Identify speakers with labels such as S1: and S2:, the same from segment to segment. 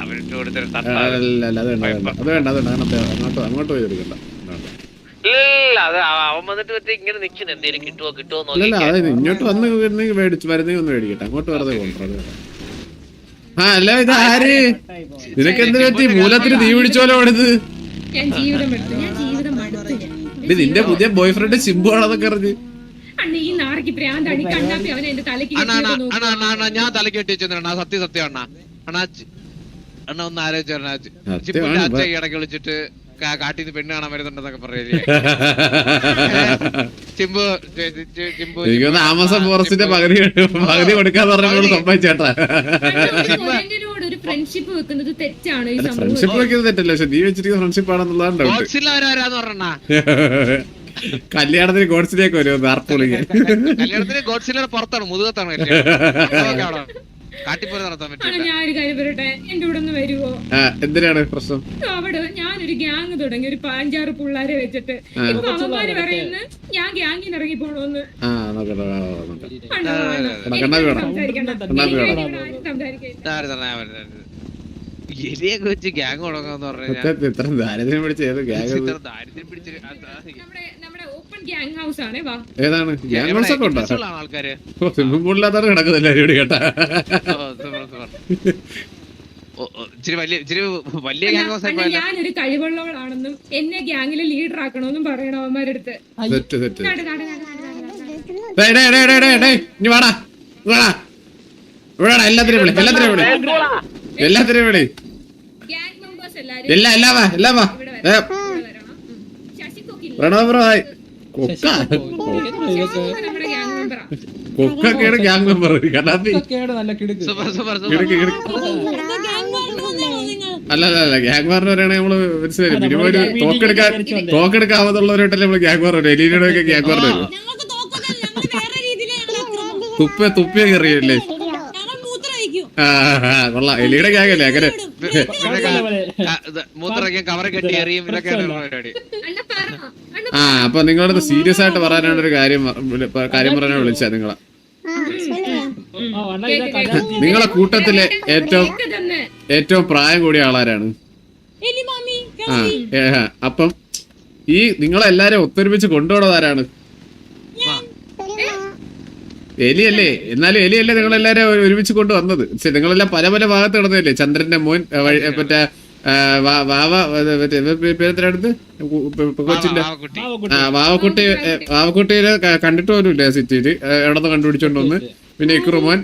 S1: അവരിട്ട് കൊടുത്തൊരു
S2: അങ്ങോട്ട് പോയി എടുക്കണ്ട.
S1: ഇല്ല അത് അവൻ വന്നിട്ട് മറ്റേ ഇങ്ങനെ നിൽക്കുന്നു എന്തേലും കിട്ടുമോ കിട്ടുമോ
S2: ഇങ്ങോട്ട് വന്ന് മേടിച്ചു വരുന്നെങ്കിൽ ഒന്ന് മേടിക്കട്ടെ. അങ്ങോട്ട് വെറുതെ കൊണ്ടുവരാ. ആ അല്ല ഇത് ആര് നിനക്ക് എന്തിനു പറ്റി? മൂലത്തിന് തീ പിടിച്ചോലോ അവിടുന്ന്. ഇത് നിന്റെ പുതിയ ബോയ് ഫ്രണ്ട് ചിമ്പു ആണെന്നൊക്കെ അറിഞ്ഞ്
S3: ഞാൻ തലക്ക് കെട്ടി വെച്ചിരുന്ന സത്യം അണ്ണാ അണ്ണ ഒന്ന് ആലോചിച്ചു അച്ഛ ഇടയ്ക്ക് വിളിച്ചിട്ട് കാട്ടിന്ന് പെണ്ണ് കാണാൻ വരുന്നുണ്ടെന്നൊക്കെ പറയല്ലേ.
S2: എനിക്കൊന്ന് ആമസോൺ ഫോറസ്റ്റിന്റെ പകുതി കൊടുക്കാന്ന് പറഞ്ഞോട് സംഭവിച്ചേട്ടാ.
S4: ഫ്രണ്ട്ഷിപ്പ് വെക്കുന്നത് തെറ്റാണ്.
S2: ഫ്രണ്ട്ഷിപ്പ് വെക്കുന്നത് തെറ്റല്ല, പക്ഷെ നീ വെച്ചിരിക്കുന്ന ഫ്രണ്ട്ഷിപ്പ് ആണെന്നുള്ളതാണ് ഡൗട്ട്. കല്യാണത്തിന് ഗോഡ്സിലേക്ക് വരുമോ ആർപ്പുളിക്ക്?
S3: കല്യാണത്തിന് ഗോഡ്സിലയുടെ പുറത്താണ് മുതുകത്താണ് കാട്ടിപ്പോലെ നടത്താൻ പറ്റും.
S4: ഞാൻ ഒരു കാര്യം പറയട്ടെ, എന്റെ കൂടെ ഒന്ന് വരുവോ?
S2: എന്തിനാണ് പ്രശ്നം?
S4: അവിടെ ഞാനൊരു ഗ്യാങ് തുടങ്ങി, ഒരു 5-6 പിള്ളേരെ വെച്ചിട്ട്. ഇപ്പൊ അവന്മാര് പറയുന്നു ഞാൻ ഗ്യാങ്ങിന് ഇറങ്ങി പോണോന്ന്.
S3: എലിയൊക്കെ വെച്ച് ഗ്യാങ് തുടങ്ങാന്ന് പറഞ്ഞാൽ
S2: ഇത്ര ദാരിദ്ര്യം പിടിച്ചത് ഏതാണ് ഗ്യാങ് ഹൗസ് ഒക്കെ ഉണ്ടോ?
S3: ആൾക്കാര്
S2: സ്വിമ്മിംഗ് പൂളില്ലാത്തവർ കിടക്കുന്നില്ല ഇവിടെ കേട്ടാ.
S4: ഞാനൊരു കഴിവുള്ളവളാണെന്നും എന്നെ ഗ്യാങ്ങിലെ ലീഡർ ആക്കണമെന്നും പറയണം അവന്മാരെടുത്ത്.
S2: എല്ലാത്തിനും വിളി. കൊക്കൊക്കെയാണ് ഗ്യാങ് മെമ്പർ. അല്ല ഗ്യാങ് മാറിന് പറയണേ നമ്മള് മനസ്സിലായി. മിനിമം ഒരു തോക്കെടുക്കാവുന്നവരോട്ടല്ലേ നമ്മള് ഗ്യാങ് മാറി. എലീനയുടെ ഒക്കെ ഗ്യാങ് മാറി വരും. തുപ്പിയൊക്കെ അറിയല്ലേ? കൊള്ളാം. എലിയുടെ ഗ്യാങ് അല്ലേ അങ്ങനെ?
S3: കവർ കെട്ടി എറിയും.
S2: അപ്പൊ നിങ്ങളോട് സീരിയസ് ആയിട്ട് പറയാനാണ് ഒരു കാര്യം പറയാനാണ് വിളിച്ചത് നിങ്ങളെ. നിങ്ങളെ കൂട്ടത്തിലെ ഏറ്റവും പ്രായം കൂടിയ ആളാരാണ്? അപ്പം ഈ നിങ്ങളെല്ലാരും ഒത്തൊരുമിച്ച് കൊണ്ടുപോണത് ആരാണ്? എലിയല്ലേ? എന്നാലും എലിയല്ലേ നിങ്ങളെല്ലാരും ഒരുമിച്ച് കൊണ്ടുവന്നത്? നിങ്ങളെല്ലാം പല പല ഭാഗത്ത് കിടന്നല്ലേ? ചന്ദ്രന്റെ മോൻ മറ്റേ പേരെടുത്ത് കൊച്ചിന്റെ വാവക്കുട്ടിയെ കണ്ടിട്ട് പോലും ഇല്ല സിറ്റിയില്. എവിടെന്ന് കണ്ടുപിടിച്ചോണ്ട് വന്ന്. പിന്നെ ഇക്രുമോൻ,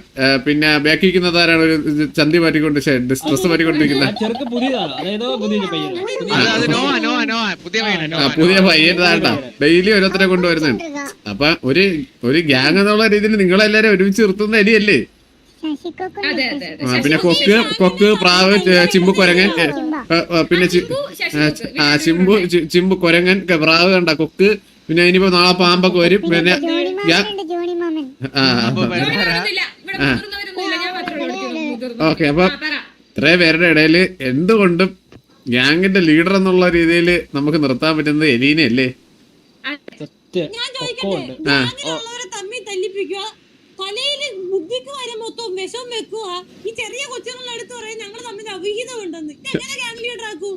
S2: പിന്നെ ബാക്കിക്കുന്നതാരാണ് ഒരു ചന്തി മാറ്റിക്കൊണ്ട് സ്ട്രെസ് മാറ്റിക്കൊണ്ടിരിക്കുന്ന പുതിയ പയ്യനാട്ടാ. ഡെയിലി ഓരോരുത്തരെ കൊണ്ടുവരുന്നുണ്ട്. അപ്പൊ ഒരു ഗ്യാങ് എന്നുള്ള രീതിയിൽ നിങ്ങളെല്ലാരും ഒരുമിച്ച് നിർത്തുന്ന എലിയല്ലേ? പിന്നെ കൊക്ക് പ്രാവ് ചിമ്പു കൊരങ്ങൻ പിന്നെ ചിമ്പു കൊരങ്ങൻ പ്രാവ് കണ്ട കൊക്ക്. പിന്നെ ഇനിയിപ്പോ നാളെ പാമ്പൊക്കെ വരും. പിന്നെ ഓക്കെ. അപ്പൊ ഇത്രയും പേരുടെ ഇടയില് എന്തുകൊണ്ടും ഗ്യാങ്ങിന്റെ ലീഡർ എന്നുള്ള രീതിയിൽ നമുക്ക് നിർത്താൻ പറ്റുന്നത് എലീനെ അല്ലേ?
S5: തലയില് ബുദ്ധിക്ക് വരെ മൊത്തം വിഷം വെക്കുക. ഈ ചെറിയ കൊച്ചുങ്ങളുടെ അടുത്ത് പറയാൻ ഞങ്ങൾ തമ്മിൽ അവിഹിതം ഉണ്ടെന്ന്. എങ്ങനെ ഗ്യാങ് ലീഡർ ആക്കൂ?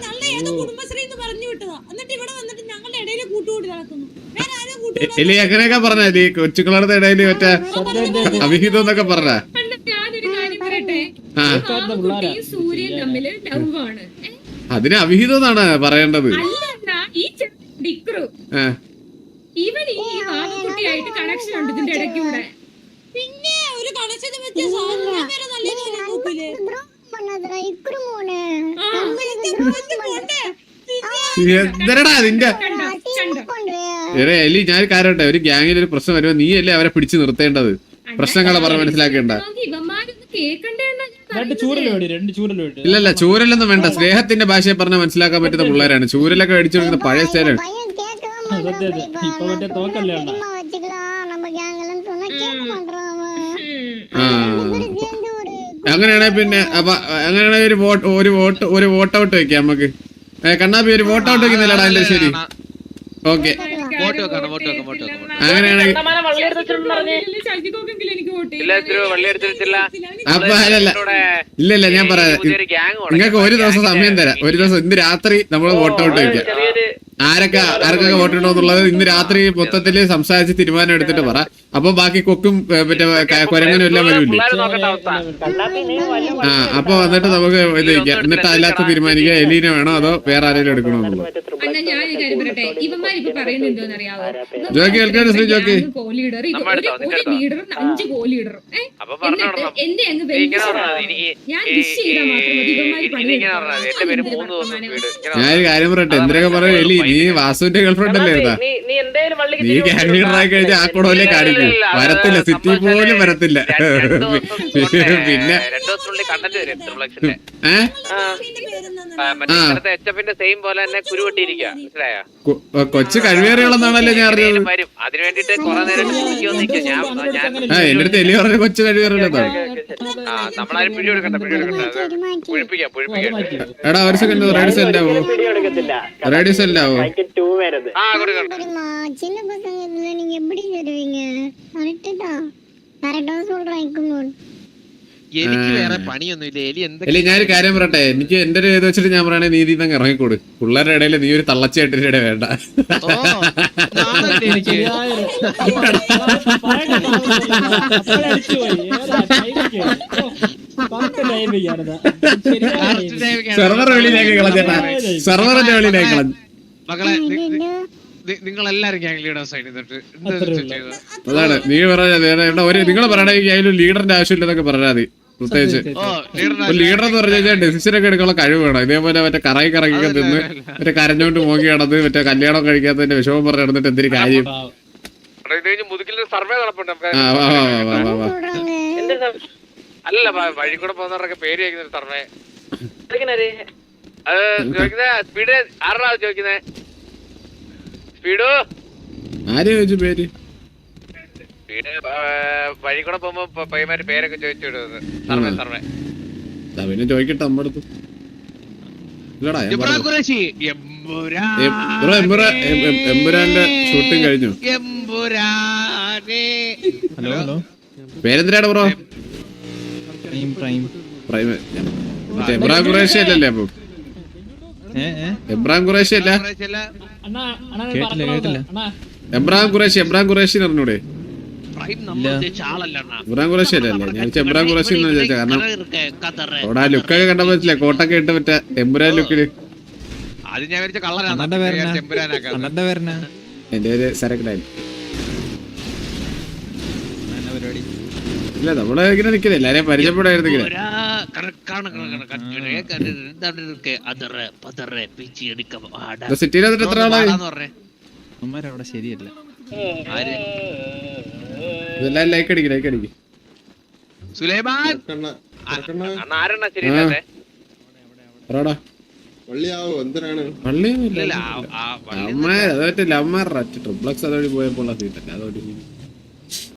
S5: നല്ല ഏതോ കുടുംബശ്രീ എന്ന് പറഞ്ഞു വിട്ടതാ. എന്നിട്ട് ഇവിടെ വന്നിട്ട് ഞങ്ങളുടെ ഇടയിൽ കൂട്ടുകൂടി നടക്കുന്നു. വേറെ ആരും കൂട്ടുകൂടി
S2: അങ്ങനെയൊക്കെ പറഞ്ഞ കൊച്ചുക്കളുടെ ഇടയിൽ മറ്റേ അവിഹിതം എന്നൊക്കെ പറഞ്ഞ.
S4: ഞാനൊരു കാര്യം പറയട്ടെ, സൂര്യൻ തമ്മില് ലവ് ആണ്.
S2: അതിന് അവിഹിതം എന്നാണ് പറയേണ്ടത്.
S4: ഇവൻ ഈ വാവക്കുട്ടിയായിട്ട് കണക്ഷൻ ഉണ്ട് ഇതിന്റെ ഇടയ്ക്കൂടെ.
S5: പിന്നെ ഒരു കണക്ഷൻ
S2: എന്തരടാ നിന്റെ എലി? ഞാൻ കാര്യട്ടെ, ഒരു ഗ്യാങ്ങിൽ ഒരു പ്രശ്നം വരുമ്പോ നീ അല്ലേ അവരെ പിടിച്ചു നിർത്തേണ്ടത്? പ്രശ്നങ്ങളെ പറഞ്ഞ് മനസ്സിലാക്കേണ്ട. ഇല്ലല്ല ചൂരലൊന്നും വേണ്ട. സ്നേഹത്തിന്റെ ഭാഷയെ പറഞ്ഞാൽ മനസ്സിലാക്കാൻ പറ്റുന്ന പിള്ളേരാണ്. ചൂരലൊക്കെ അടിച്ചു കൊടുക്കുന്ന പഴയ സ്റ്റൈലാണ്. അങ്ങനെയാണെ പിന്നെ അങ്ങനെയാണെങ്കിൽ ഒരു വോട്ട് ഔട്ട് വെക്കാം നമുക്ക്. കണ്ണാപ്പി ഒരു വോട്ട് ഔട്ട് വെക്കുന്നില്ലടാ? എന്റെ ശരി. ഓക്കെ
S3: വോട്ട് വെക്കണം, വോട്ട് വെക്കാം, വോട്ട് വെക്കാം, വോട്ട്
S2: അങ്ങനെയാണെങ്കിൽ
S4: ശശികോക്കെങ്കിലും എനിക്ക് വോട്ട്
S1: ഇല്ല ഇത്തിരി വള്ളി എടുത്തിട്ടില്ല.
S2: അപ്പൊ അല്ലല്ല ഇല്ല ഞാൻ പറയാം,
S1: പുതിയൊരു ഗ്യാങ്
S2: നിങ്ങൾക്ക് ഒരു ദിവസം സമയം തരാം. ഒരു ദിവസം ഇന്ന് രാത്രി നമ്മൾ വോട്ട് ഔട്ട് വയ്ക്കാം.
S1: ചെറിയൊരു
S2: ആർക്കൊക്കെ വോട്ട് ഇടോ എന്നുള്ളത് ഇന്ന് രാത്രി മൊത്തത്തില് സംസാരിച്ച് തീരുമാനം എടുത്തിട്ട് പറ. അപ്പൊ ബാക്കി കൊക്കും മറ്റേ കൊരങ്ങനും എല്ലാം വരൂല്ലേ?
S1: പിള്ളേര് നോക്കട്ടെ അവസ്ഥ.
S2: അപ്പൊ വന്നിട്ട് നമുക്ക് ഇത് വയ്ക്കാം. എന്നിട്ട് അതിനകത്ത് തീരുമാനിക്കുക എലീനെ വേണോ അതോ വേറെ ആരെങ്കിലും എടുക്കണോ എന്നുള്ളത്.
S4: അണ്ണാ ഞാൻ ഒരു കാര്യം പറയട്ടെ, ഇവന്മാരിപ്പോ പറയുന്നത് അറിയാവോ?
S2: ജോക്കി കേൾക്കാൻ ജോക്കി
S4: ലീഡർ ഒരു ലീഡറും 5 കോ ലീഡറും
S1: അപ്പൊ
S4: എന്നിട്ട്
S1: പറഞ്ഞോളണം.
S4: എന്റെ അങ്ങ്
S1: ഇങ്ങനെ പറഞ്ഞാൽ എനിക്ക്
S4: ഞാൻ വിഷ് ചെയ്താൽ മാത്രം മതി ഇവന്മാര്
S1: ഇങ്ങനെ പറഞ്ഞാൽ എന്റെ പേര് 3 ദിവസം വീട്.
S2: ഞാനൊരു കാര്യം പറയട്ടെ, എന്തിനൊക്കെ പറയും എലി, നീ വാസുവിന്റെ ഗേൾഫ്രണ്ട് അല്ലേ ഇരുന്നാ?
S1: നീ എന്തേലും വള്ളിക്ക്
S2: നീ ഗ്യാങ് ലീഡർ ആയി കഴിഞ്ഞാൽ ആ കുടവല്ലേ കാണിക്കും. വരത്തില്ല, സിറ്റി പോലും വരത്തില്ല. പിന്നെ
S1: 2 ദിവസത്തിനുള്ളിൽ കണ്ടന്റ് വരും ട്രിപ്ലക്സിന്റെ.
S5: പേരെന്താണ്?
S1: മറ്റേ എച്ചപ്പിന്റെ സെയിം പോലെ തന്നെ കുരുവെട്ടിയിരിക്കുക, മനസ്സിലായോ?
S2: കൊച്ചു കഴിവേറികളെന്നാണല്ലേ ഞാൻ അറിഞ്ഞത്.
S1: വരും അതിന് വേണ്ടിട്ട് കുറെ നേരം നിൽക്കും. ഞാൻ
S2: എന്റെ അടുത്ത് എലി പറഞ്ഞ കൊച്ചു കഴിവേറികളെന്നാണ്.
S1: നമ്മളാരും പിടി കൊടുക്കണ്ട പുഴിപ്പിക്കാം.
S2: എടാ ഒരു സെക്കൻഡ്, റെഡി സെന്റ് ആവോ? റെഡി സെന്റ് ആവോ?
S1: കൊടുക്കണ്ട.
S6: சின்ன பசங்க இதுல நீங்க எப்படி தருவீங்க? கரெக்டா கரெக்டா சொல்றேன்.
S3: എനിക്ക് വേറെ പണിയൊന്നുമില്ല. എലി എന്തൊക്കെ
S2: എലി ഞാനൊരു കാര്യം പറയട്ടെ, എനിക്ക് എന്റെ ഒരു ഇത് വെച്ചിട്ട് ഞാൻ പറയണേ, നീ ഇതിന്ന് ഇറങ്ങിക്കൂട്. പിള്ളേരുടെ ഇടയിൽ നീ ഒരു തള്ളച്ചേട്ടിന്റെ ഇടയിൽ വേണ്ട.
S3: എനിക്ക്
S2: സെർവർ വെളിയിലേക്ക് കളഞ്ഞേട്ടാ, സെർവറിന്റെ വെളിയിലേക്ക് കളഞ്ഞു.
S3: മകളെ നിങ്ങൾ എല്ലാരും ഗ്യാങ് ലീഡേഴ്സ് ആയിട്ട്
S2: അതാണ് നീ പറഞ്ഞത്. നിങ്ങൾ പറയണ അതിലും ലീഡറിന്റെ ആവശ്യമില്ലെന്നൊക്കെ പറഞ്ഞാൽ മതി. പ്രത്യേകിച്ച് ലീഡർ എന്ന് പറഞ്ഞു കഴിഞ്ഞാൽ ഡെസിഷൻ ഒക്കെ എടുക്കാനുള്ള കഴിവ് വേണം. ഇതേപോലെ മറ്റേ കറങ്ങിയൊക്കെ തിന്ന് മറ്റേ കരഞ്ഞോണ്ട് മോങ്ങി കിടന്ന് മറ്റേ കല്യാണം കഴിക്കാത്തതിന്റെ വിഷമം പറഞ്ഞു നടന്നിട്ട് എന്തൊരു കാര്യം.
S1: മുതുക്കിൽ സർവേ നടപ്പുണ്ട്. അല്ല വഴി കൂടെ പോകുന്നവരൊക്കെ പേര് ചോദിക്കുന്ന സർവേ അത് ചോദിക്കുന്ന സ്പീഡ് ആരാ ചോദിക്കുന്നേ? സ്പീഡോ
S2: ആര് ചോദിച്ചു പേര്?
S1: സ്പീഡ് വഴി കൂടെ പോകുമ്പോ പയ്യന്മാര് പേരൊക്കെ ചോദിച്ചു വിടുന്നത്. സർവേ സർവേ
S2: പിന്നെ ചോദിക്കട്ടെ നമ്മുടെ അടുത്ത്. ഇല്ലടാ എമ്പുരാന്റെ ഷൂട്ടിംഗ് കഴിഞ്ഞു.
S7: ഹലോ
S2: പേരെന്തിനാണ് ബ്രോ? പ്രൈം മറ്റേ എബ്രാം ഖുറേഷി അല്ലല്ലേ? അപ്പൊ എബ്രാം ഖുറേഷി അല്ല, എബ്രാം ഖുറേഷി പറഞ്ഞൂടെ? എബ്രാം ഖുറേഷി അല്ലല്ലേ? ഞാൻ എബ്രാം ഖുറേഷി എന്ന് ചോദിച്ചാ, കാരണം അവിടെ ആ ലുക്കൊക്കെ കണ്ടപ്പോ വെച്ചില്ലേ, കോട്ടൊക്കെ ഇട്ട് മറ്റേ എമ്പുരാൻ ലുക്കില്. എന്റെ ഒരു സരക്കടായി. ഇല്ല നമ്മള് ഇങ്ങനെ നിക്കുന്നത് എല്ലാരെയും പരിചയപ്പെടായിരുന്നു. സിറ്റിയിൽ വന്നിട്ട് എത്ര ആളായി?
S7: ശരിയല്ല,
S2: ഇതെല്ലാം ലൈക്ക് അടിക്കും.
S3: സുലൈമാൻ
S1: ആരെണ്ണ ശരിയല്ലേ?
S2: പള്ളി ട്രിപ്ലക്സ് അതോടി പോയപ്പോൾ സീറ്റല്ല അതോടി